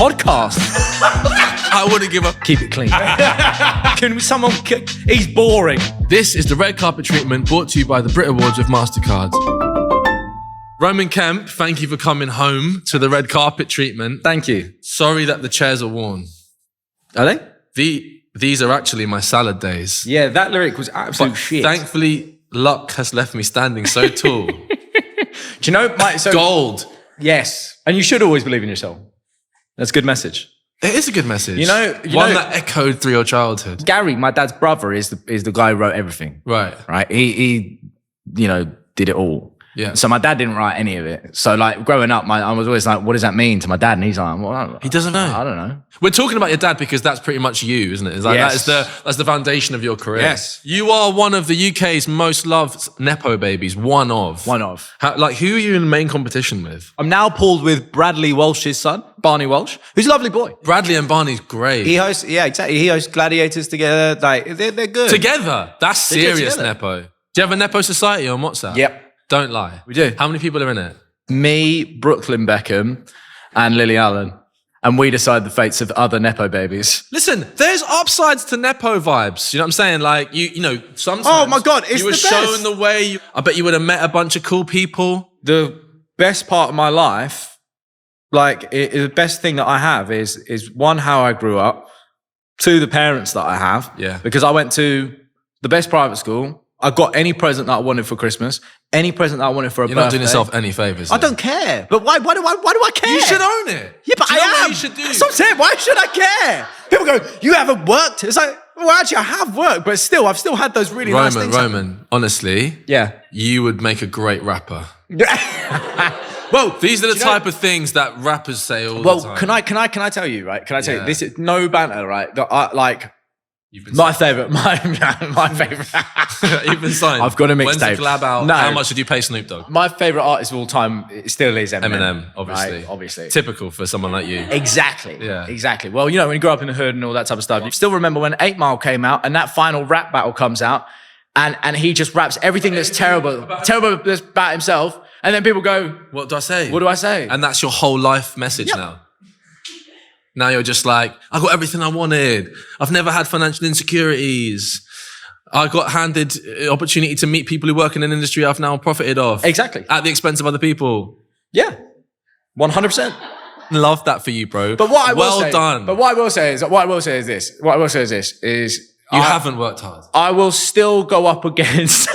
podcast. I wouldn't give up. Keep it clean. He's boring. This is the red carpet treatment brought to you by the Brit Awards with MasterCard. Roman Kemp, thank you for coming home to the red carpet treatment. Thank you. Sorry that the chairs are worn. Are they? These are actually my salad days. Yeah, that lyric was absolute shit. Thankfully, luck has left me standing so tall. Do you know, Gold. Yes. And you should always believe in yourself. That's a good message. It is a good message. You know, that echoed through your childhood. Gary, my dad's brother, is the guy who wrote everything. Right. Right. He did it all. Yeah. So my dad didn't write any of it. So like growing up, I was always like, what does that mean to my dad? And he's like, well, he doesn't know. I don't know. We're talking about your dad because that's pretty much you, isn't it? It's like Yes. that's the foundation of your career. Yes. You are one of the UK's most loved Nepo babies. One of. Who are you in the main competition with? I'm now pooled with Bradley Walsh's son, Barney Walsh, who's a lovely boy. Bradley and Barney's great. He hosts Gladiators together. Like they're good. Together? That's serious together. Nepo. Do you have a Nepo society on WhatsApp? Yep. Don't lie. We do. How many people are in it? Me, Brooklyn Beckham, and Lily Allen. And we decide the fates of other Nepo babies. Listen, there's upsides to Nepo vibes. You know what I'm saying? Like, you know, sometimes... Oh my God, it's you were the shown best. the way. I bet you would have met a bunch of cool people. The best part of my life, the best thing that I have is one, how I grew up, two, the parents that I have. Yeah. Because I went to the best private school. I got any present that I wanted for Christmas, any present that I wanted for a birthday. You're not doing yourself any favours. I don't care. But why do I care? You should own it. Yeah, but do you know I am. What you should do? That's what I'm saying. Why should I care? People go, you haven't worked. It's like, well, actually, I have worked, but still, I've still had those really nice things. Roman, honestly, yeah, you would make a great rapper. Well, these are the type of things that rappers say all the time. Can I tell you, right? Can I tell you, this is no banter, right? That I, You've been my favorite. You've been signed. I've got a mixtape. When's the collab out? No. How much did you pay Snoop Dogg? My favorite artist of all time still is Eminem. Eminem, obviously. Right? Obviously. Typical for someone like you. Exactly. Yeah. Exactly. Well, you know, when you grow up in the hood and all that type of stuff, you still remember when 8 Mile came out and that final rap battle comes out and he just raps everything that's terrible that's about himself. And then people go, what do I say? What do I say? And that's your whole life message now. Now you're just like, I got everything I wanted. I've never had financial insecurities. I got handed opportunity to meet people who work in an industry I've now profited off. Exactly. At the expense of other people. Yeah. 100%. Love that for you, bro. But what I will well done. But what I will say is this. You haven't worked hard. I will still go up against...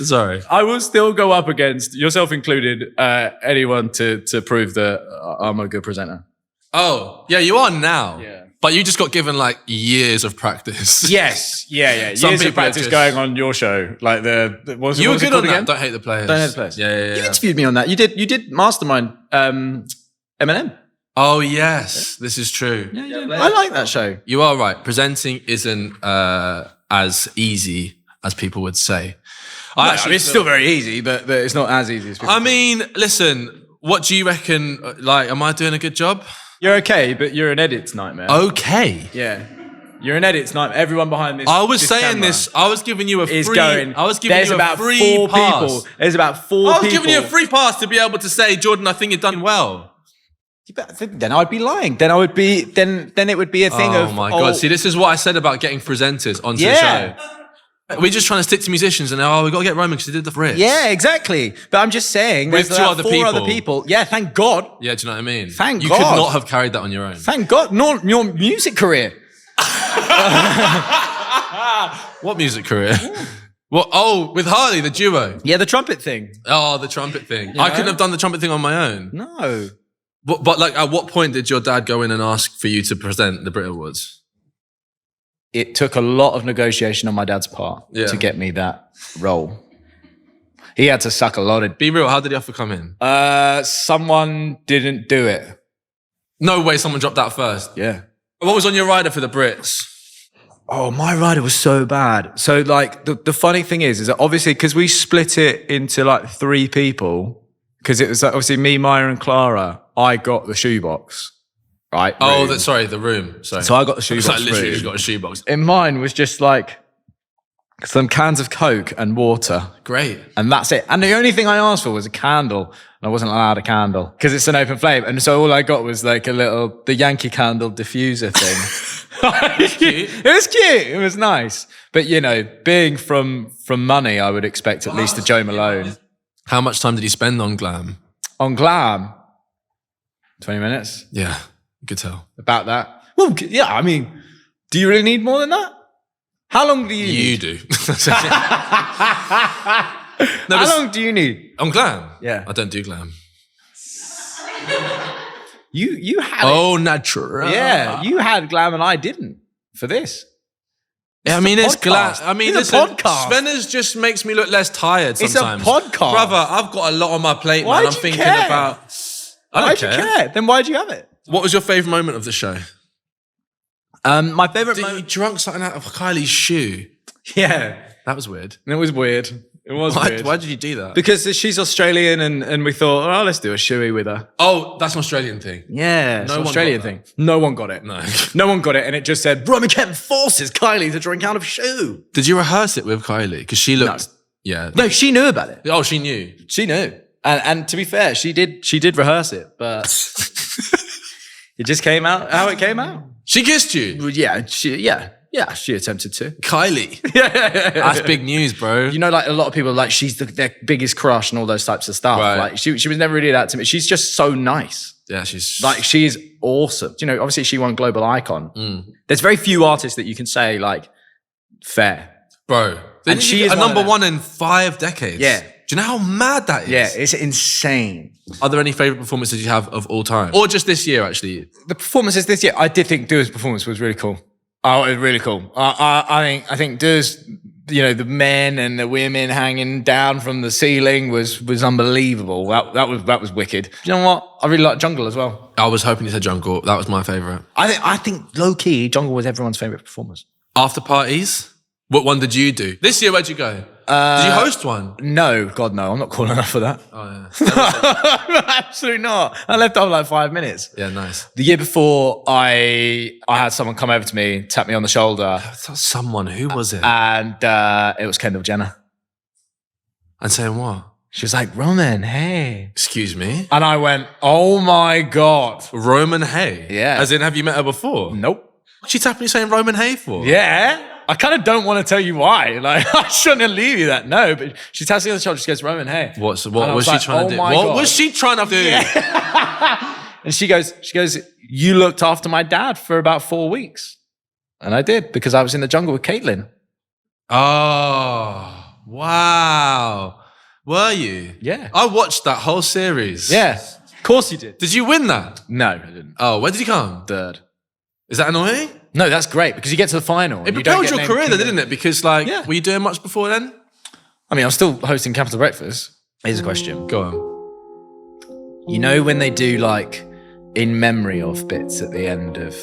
Sorry. I will still go up against, yourself included, anyone to prove that I'm a good presenter. Oh, yeah, you are now. Yeah. But you just got given like years of practice. Yes. Yeah. Some Years of people are practice just- going on your show. Like You were good on that. Don't hate the players. Don't hate the players. Yeah. You interviewed me on that. You did Mastermind Eminem. Oh, yes. This is true. Yeah, you did. I like that show. You are right. Presenting isn't as easy as people would say. It's still very easy, but it's not as easy as people mean, listen, what do you reckon? Like, am I doing a good job? You're okay, but you're an edits nightmare. Okay. Yeah. You're an edits nightmare. Everyone behind this. I was this saying camera this. I was giving you a is free. going. I was giving There's you about a free 4 pass. people. There's about 4 people. I was giving you a free pass to be able to say, Jordan, I think you've done well. Then I'd be lying. Then it would be a thing of. Oh my God. See, this is what I said about getting presenters onto the show. We're just trying to stick to musicians and we've got to get Roman because he did the Brits. Yeah, exactly. But I'm just saying, With there's two about 4 other people. Yeah, thank God. Yeah, do you know what I mean? Thank you God. You could not have carried that on your own. Thank God. Nor your music career. What music career? What? Oh, with Harley, the duo. Yeah, the trumpet thing. Oh, the trumpet thing. I couldn't have done the trumpet thing on my own. No. But like, at what point did your dad go in and ask for you to present the Brit Awards? It took a lot of negotiation on my dad's part to get me that role. He had to suck a lot of... Be real, how did the offer come in? Someone didn't do it. No way someone dropped out first. Yeah. What was on your rider for the Brits? Oh, my rider was so bad. So like the funny thing is that obviously because we split it into like 3 people, because it was like, obviously me, Maya and Clara, I got the shoebox. Right. Oh, the room. Sorry. So I got the shoebox. I literally room. just got a shoebox. And mine was just like some cans of Coke and water. Great. And that's it. And the only thing I asked for was a candle. And I wasn't allowed a candle because it's an open flame. And so all I got was like the Yankee Candle diffuser thing. It was cute. It was nice. But, you know, being from money, I would expect at least a Joe Malone. How much time did you spend on glam? On glam? 20 minutes. Yeah, you could tell. About that. Well, yeah, I mean, do you really need more than that? How long do you need? You do. How long do you need? On glam? Yeah. I don't do glam. You had Oh, natural. Yeah, you had glam and I didn't for this. Yeah, I mean, it's glam. podcast. I mean, It's listen, a podcast. Spenner's just makes me look less tired sometimes. It's a podcast. Brother, I've got a lot on my plate, Why'd man. I'm you thinking care? about... I don't Why'd you care. care? Then why'd you have it? What was your favourite moment of the show? My favourite You moment. drunk something out of Kylie's shoe. Yeah, That was weird. it was weird. It was weird. Why did you do that? Because she's Australian and we thought, oh, let's do a shoey with her. Oh, that's an Australian thing. Yeah, it's No an one Australian got thing. No one got it. No. No one got it. And it just said, Roman Kemp forces Kylie to drink out of shoe. Did you rehearse it with Kylie? Because she looked... Yeah. No, she knew about it. Oh, she knew. She knew. And to be fair, she did rehearse it, but it just came out how it came out. She kissed you? Well, yeah, she attempted to. Kylie. That's big news, bro. You know, like a lot of people, like she's their biggest crush and all those types of stuff. Right. Like she was never really that to me. She's just so nice. Yeah, she's... Like she's awesome. You know, obviously she won Global Icon. There's very few artists that you can say like fair. Bro. And she is a one of number them. one in 5 decades. Yeah. Do you know how mad that is? Yeah, it's insane. Are there any favourite performances you have of all time? Or just this year, actually? The performances this year, I did think Dua's performance was really cool. Oh, it was really cool. I think Dua's, you know, the men and the women hanging down from the ceiling was unbelievable. That was wicked. You know what? I really like Jungle as well. I was hoping you said Jungle. That was my favourite. I think low key Jungle was everyone's favourite performance. After parties? What one did you do? This year, where'd you go? Did you host one? No, God no. I'm not cool enough for that. Oh, yeah. Absolutely not. I left after like 5 minutes. Yeah, nice. The year before, I had someone come over to me, tap me on the shoulder, Someone, who was it? and it was Kendall Jenner. And saying what? She was like, Roman, hey. Excuse me? And I went, oh my God. Roman Hay? Yeah. As in, have you met her before? Nope. What's she tapping you saying Roman Hay for? Yeah. I kind of don't want to tell you why. Like, I shouldn't leave you that. No, but she taps me on the shoulder. She goes, Roman, hey. What And I was she like, trying oh to do? my What God. was she trying to do? And she goes, you looked after my dad for about 4 weeks. And I did because I was in the jungle with Caitlin. Oh, wow. Were you? Yeah. I watched that whole series. Yeah. Of course you did. Did you win that? No, I didn't. Oh, where did you come? Third. Is that annoying? No, that's great because you get to the final. It and you don't propelled get your named career, though, king. didn't it? Because, like, Yeah. were you doing much before then? I mean, I'm still hosting Capital Breakfast. Here's a question. Go on. You know when they do like in memory of bits at the end of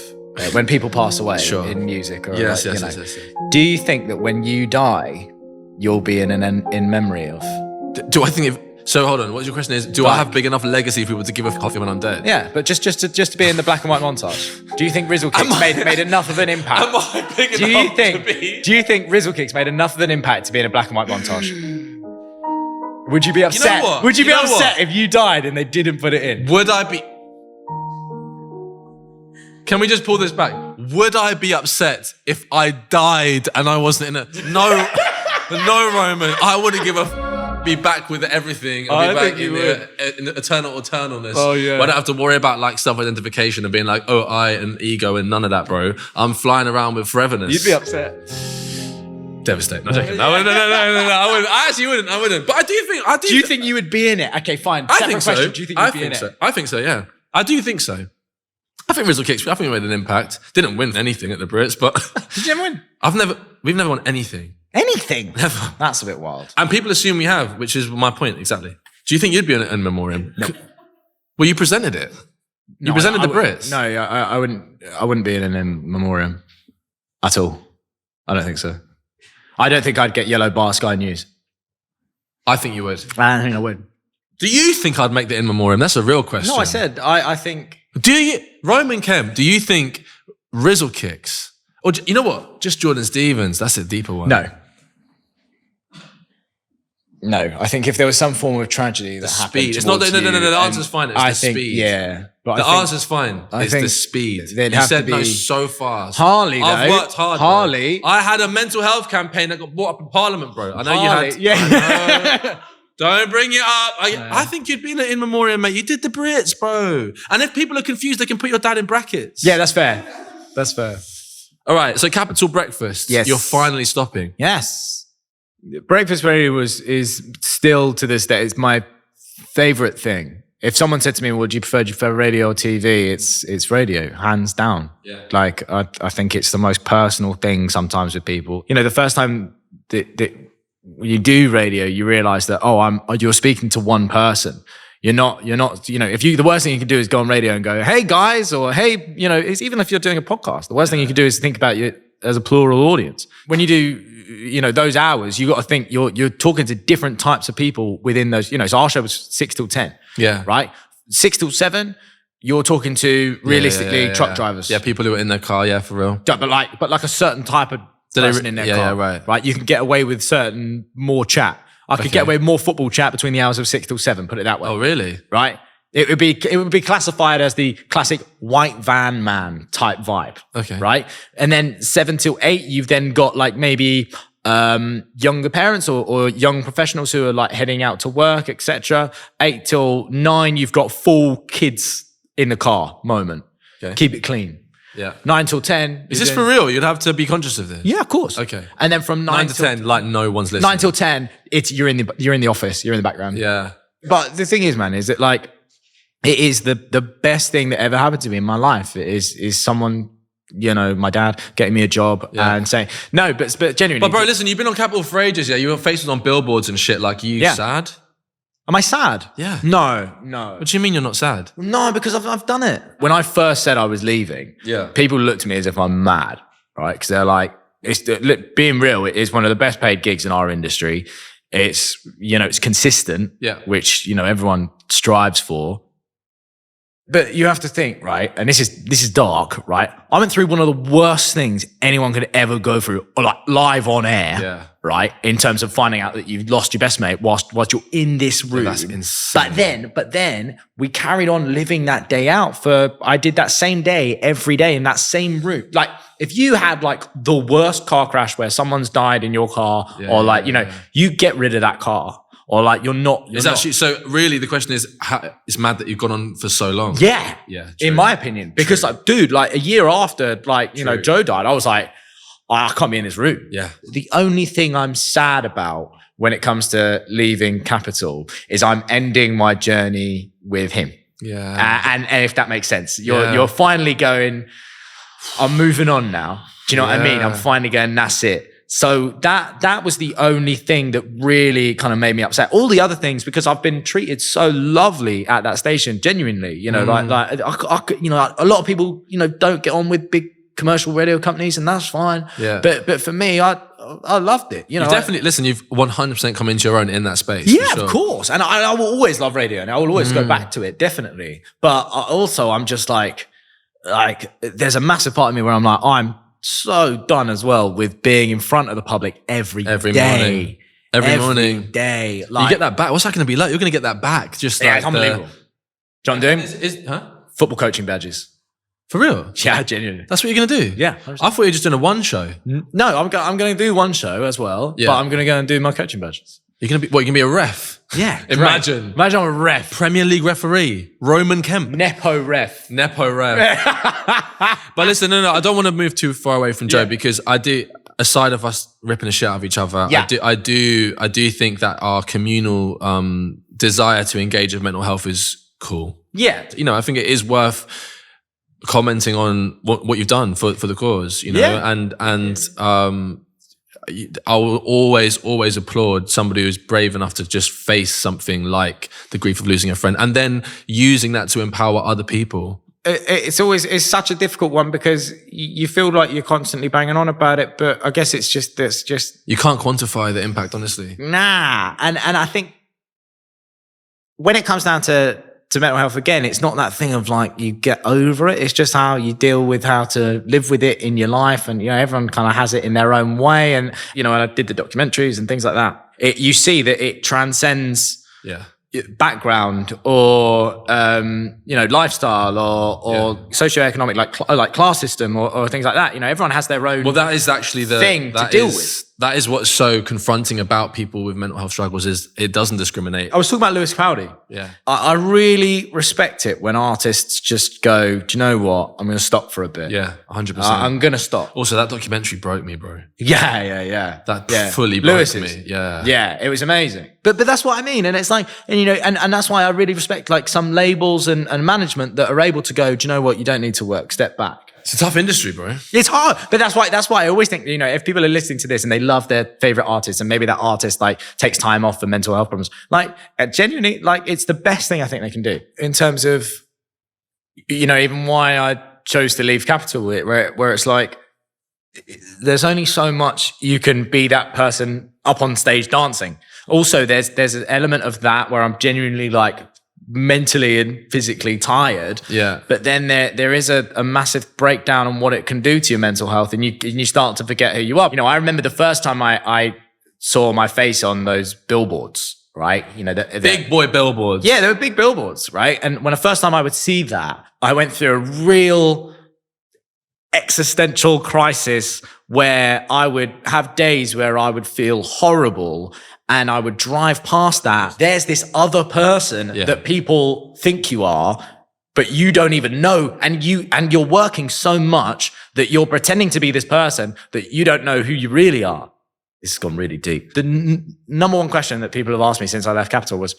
when people pass away Sure. in music or Yes, like, yes, you know, yes. do you think that when you die you'll be in memory of? Do I think if... So, hold on. What's your question is, do I Like- have big enough legacy for people to give a coffee when I'm dead? Yeah, but just to be in the black and white montage. Do you think Rizzle Kicks made enough of an impact? Am I big do enough you to be? Do you think Rizzle Kicks made enough of an impact to be in a black and white montage? Would you be upset? what? Would you be You know upset what? if you died and they didn't put it in? Would I be... Can we just pull this back? Would I be upset if I died and I wasn't in a... No, no, Roman. I wouldn't give a... Be back with everything. I I'll be think back you in the eternalness. Oh, yeah. Where I don't have to worry about like self-identification and being like, oh, I and ego and none of that, bro. I'm flying around with foreverness. You'd be upset. Devastating. No, no, I wouldn't. I actually wouldn't. I wouldn't. But I do think... Do you think you would be in it? Okay, fine. I Separate think so. question. Do you think you'd be in it? I think so, yeah. I do think so. I think Rizzle Kicks, I think we made an impact. Didn't win anything at the Brits, but... Did you ever win? We've never won anything. Anything? Never. That's a bit wild. And people assume we have, which is my point, exactly. Do you think you'd be in memoriam? No. Well, you presented it. You presented the Brits. No, I wouldn't be in an in memoriam at all. I don't think so. I don't think I'd get yellow bar Sky News. I think you would. I don't think I would. Do you think I'd make the in memoriam? That's a real question. No, I said, I think... Do you, Roman Kemp, do you think Rizzle Kicks, or you know what, just Jordan Stevens, that's a deeper one. No. No, I think if there was some form of tragedy that happened, speed. It's not no. The answer's fine. It's I the think, speed. Yeah, but The answer's fine. It's the speed. You said no so fast. Harley, though. I've worked hard. Harley. Bro. I had a mental health campaign that got brought up in Parliament, bro. I know Harley, you had. Yeah. I know. Don't bring it up. I think you'd be in memoriam, mate. You did the Brits, bro. And if people are confused, they can put your dad in brackets. Yeah, that's fair. That's fair. All right, so Capital Breakfast. Yes. You're finally stopping. Yes. Breakfast radio is still to this day, it's my favorite thing. If someone said to me, would you prefer radio or TV? It's radio, hands down. Yeah. Like, I think it's the most personal thing sometimes with people. You know, the first time that you do radio, you realize that, you're speaking to one person. You're not, the worst thing you can do is go on radio and go, hey guys, or hey, it's even if you're doing a podcast, the worst thing you can do is think about you as a plural audience. When you do, those hours, you got to think you're talking to different types of people within those, so our show was 6 till 10. Yeah. Right? 6 till 7, you're talking to realistically truck drivers. Yeah, people who are in their car, yeah, for real. But like a certain type of person in their car. Yeah, right. Right? You can get away with certain more chat. I could get away with more football chat between the hours of 6 till 7, put it that way. Oh, really? Right? It would be classified as the classic white van man type vibe. Okay. Right? And then 7 till 8, you've then got like maybe younger parents or young professionals who are like heading out to work, etc. 8 till 9, you've got full kids in the car moment. Okay. Keep it clean. Yeah. 9 till 10. Is this for real? You'd have to be conscious of this. Yeah, of course. Okay. And then from 9 to 10, like no one's listening. 9 till 10, you're in the office, you're in the background. Yeah. But the thing is, man, is that like it is the best thing that ever happened to me in my life. It is someone, my dad getting me a job and saying no, but genuinely. But bro, listen, you've been on Capital for ages. Yeah, your face was on billboards and shit. Like, you sad? Am I sad? Yeah. No. What do you mean you're not sad? No, because I've done it. When I first said I was leaving, people looked at me as if I'm mad, right? Because they're like, look, being real, it is one of the best paid gigs in our industry. It's, it's consistent, which, everyone strives for. But you have to think, right? And this is dark, right? I went through one of the worst things anyone could ever go through, or like live on air, right? In terms of finding out that you've lost your best mate whilst you're in this room. That's insane. But then we carried on living that day out I did that same day every day in that same room. Like, if you had like the worst car crash where someone's died in your car, or like, you get rid of that car. Or like actually, so really the question is, it's mad that you've gone on for so long. Yeah. Yeah. True. In my opinion. Because like, dude, like a year after like, Joe died, I was like, I can't be in this room. Yeah. The only thing I'm sad about when it comes to leaving Capital is I'm ending my journey with him. Yeah. And if that makes sense, you're finally going, I'm moving on now. Do you know what I mean? I'm finally going, that's it. So that was the only thing that really kind of made me upset. All the other things, because I've been treated so lovely at that station, genuinely, like a lot of people, don't get on with big commercial radio companies, and that's fine. Yeah. But for me, I loved it. You definitely, listen, you've 100% come into your own in that space. Yeah, of course. And I will always love radio, and I will always go back to it, definitely. But also, I'm just like, there's a massive part of me where I'm like, I'm so done as well with being in front of the public every day. Morning. Every morning. Day. Like, you get that back. What's that going to be like? You're going to get that back. Just like it's unbelievable. Do you know what I'm doing? Football coaching badges. For real? Yeah, genuinely. That's what you're going to do? Yeah. I thought you were just doing a one show. No, I'm going to do one show as well, but I'm going to go and do my coaching badges. You're going to be, you're going to be a ref? Yeah. Imagine I'm a ref. Premier League referee. Roman Kemp. Nepo ref. But listen, no, I don't want to move too far away from Joe because I do, aside of us ripping the shit out of each other, I do think that our communal desire to engage with mental health is cool. Yeah. I think it is worth commenting on what you've done for the cause, and I will always applaud somebody who's brave enough to just face something like the grief of losing a friend and then using that to empower other people. It's such a difficult one because you feel like you're constantly banging on about it, but I guess it's just you can't quantify the impact, honestly. Nah. And I think when it comes down to mental health, again, it's not that thing of like you get over it. It's just how you deal with how to live with it in your life. And, everyone kind of has it in their own way. And, and I did the documentaries and things like that. you see that it transcends Yeah. background or lifestyle or socioeconomic like class system or things like that. Everyone has their own. Well, that is actually the thing to deal with. That is what's so confronting about people with mental health struggles is it doesn't discriminate. I was talking about Lewis Capaldi. Yeah. I really respect it when artists just go, do you know what? I'm going to stop for a bit. Yeah, 100%. I'm going to stop. Also, that documentary broke me, bro. Yeah. That fully broke Lewis's. me. Yeah. Yeah, it was amazing. But that's what I mean. And it's like, and that's why I really respect like some labels and management that are able to go, do you know what? You don't need to work. Step back. It's a tough industry, bro. It's hard, but that's why I always think, if people are listening to this and they love their favorite artist and maybe that artist like takes time off for mental health problems, like genuinely, like it's the best thing I think they can do in terms of, even why I chose to leave Capital, where it's like, there's only so much you can be that person up on stage dancing. Also, there's an element of that where I'm genuinely like mentally and physically tired. Yeah. But then there is a massive breakdown on what it can do to your mental health, and you start to forget who you are. I remember the first time I saw my face on those billboards, right? Big boy billboards. Yeah, they were big billboards, right? And when the first time I would see that, I went through a real existential crisis where I would have days where I would feel horrible and I would drive past that. There's this other person that people think you are, but you don't even know. And you're working so much that you're pretending to be this person that you don't know who you really are. This has gone really deep. The number one question that people have asked me since I left Capital was,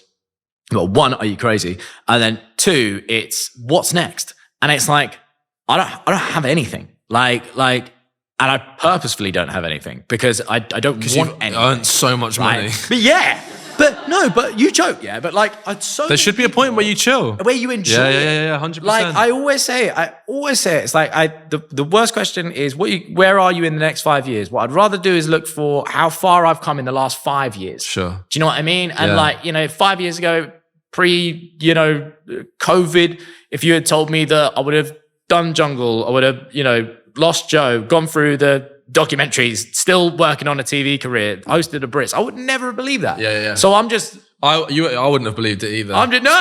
well, one, are you crazy? And then two, it's what's next? And it's like, I don't have anything. And I purposefully don't have anything because I don't want anything. Earned so much money. But you joke, but there should be a point where you chill, where you enjoy. Yeah, 100%. Like I always say it. It's like the worst question is where are you in the next 5 years? What I'd rather do is look for how far I've come in the last 5 years. Sure. Do you know what I mean? And 5 years ago, pre COVID, if you had told me that I would have done Jungle, I would have Lost Joe, gone through the documentaries, still working on a TV career, hosted the Brits, I would never believe that. Yeah. So I'm just... I wouldn't have believed it either. I'm just... No.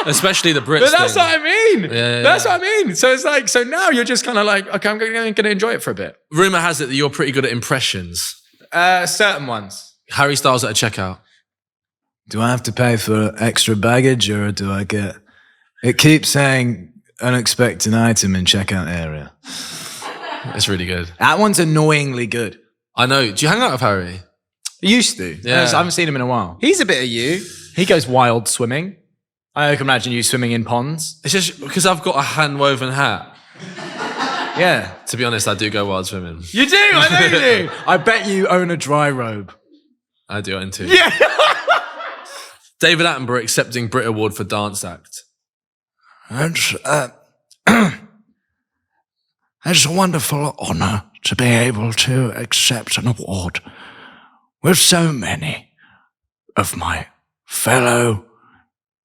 Especially the Brits But that's thing. what I mean. Yeah. That's what I mean. So it's like, so now you're just kind of like, okay, I'm going to enjoy it for a bit. Rumour has it that you're pretty good at impressions. Certain ones. Harry Styles at a checkout. Do I have to pay for extra baggage or do I get... It keeps saying unexpected item in checkout area. It's really good. That one's annoyingly good. I know. Do you hang out with Harry? He used to. Yeah. I haven't seen him in a while. He's a bit of you. He goes wild swimming. I can imagine you swimming in ponds. It's just because I've got a hand-woven hat. Yeah. To be honest, I do go wild swimming. You do? I know you do. I bet you own a dry robe. I do own two. Yeah. David Attenborough accepting Brit Award for Dance Act. It's a wonderful honour to be able to accept an award with so many of my fellow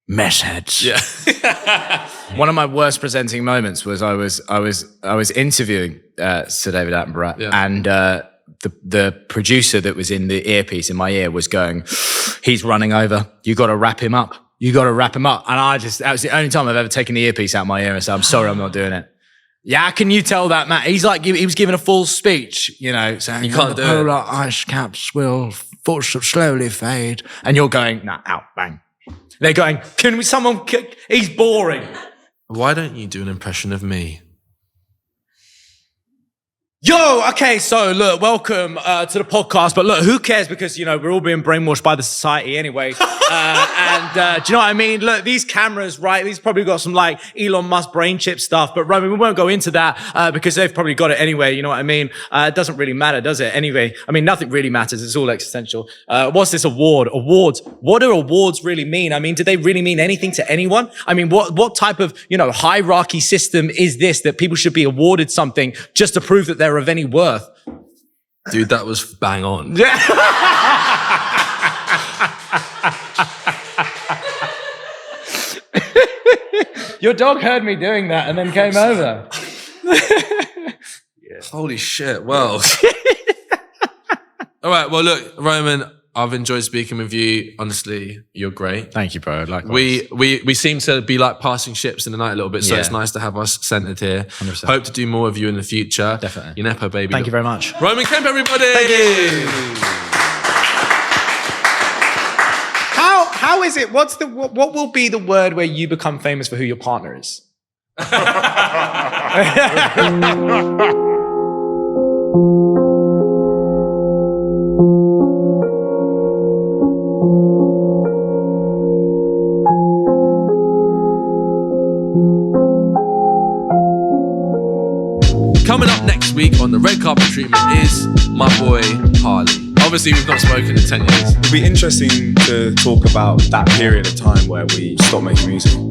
messheads. Yeah. One of my worst presenting moments was I was interviewing Sir David Attenborough, and the producer that was in the earpiece in my ear was going, "He's running over. You got to wrap him up. You got to wrap him up." And that was the only time I've ever taken the earpiece out of my ear and said, "I'm sorry, I'm not doing it." Yeah, can you tell that, Matt? He's like, he was giving a full speech, saying, You can't do it. Polar ice caps will slowly fade. and you're going, "Nah, out, bang." They're going, he's boring. Why don't you do an impression of me? Yo, okay, so look, welcome to the podcast. But look, who cares? Because, we're all being brainwashed by the society anyway. And do you know what I mean? Look, these cameras, right? These probably got some like Elon Musk brain chip stuff. But Roman, we won't go into that because they've probably got it anyway. You know what I mean? It doesn't really matter, does it? Anyway, I mean, nothing really matters. It's all existential. What's this award? Awards. What do awards really mean? I mean, do they really mean anything to anyone? I mean, what type of, hierarchy system is this that people should be awarded something just to prove that they're of any worth? Dude, that was bang on. Your dog heard me doing that and then came over. Holy shit, well. All right, well, look, Roman, I've enjoyed speaking with you. Honestly, you're great. Thank you, bro. Likewise. We seem to be like passing ships in the night a little bit, so Yeah. it's nice to have us centered here. 100%. Hope to do more of you in the future. Definitely. You're Nepo, baby. Thank you very much. Roman Kemp, everybody. Thank you. How is it? What will be the word where you become famous for who your partner is? Coming up next week on the red carpet treatment is my boy Harley. Obviously, we've not spoken in 10 years. It'd be interesting to talk about that period of time where we stopped making music.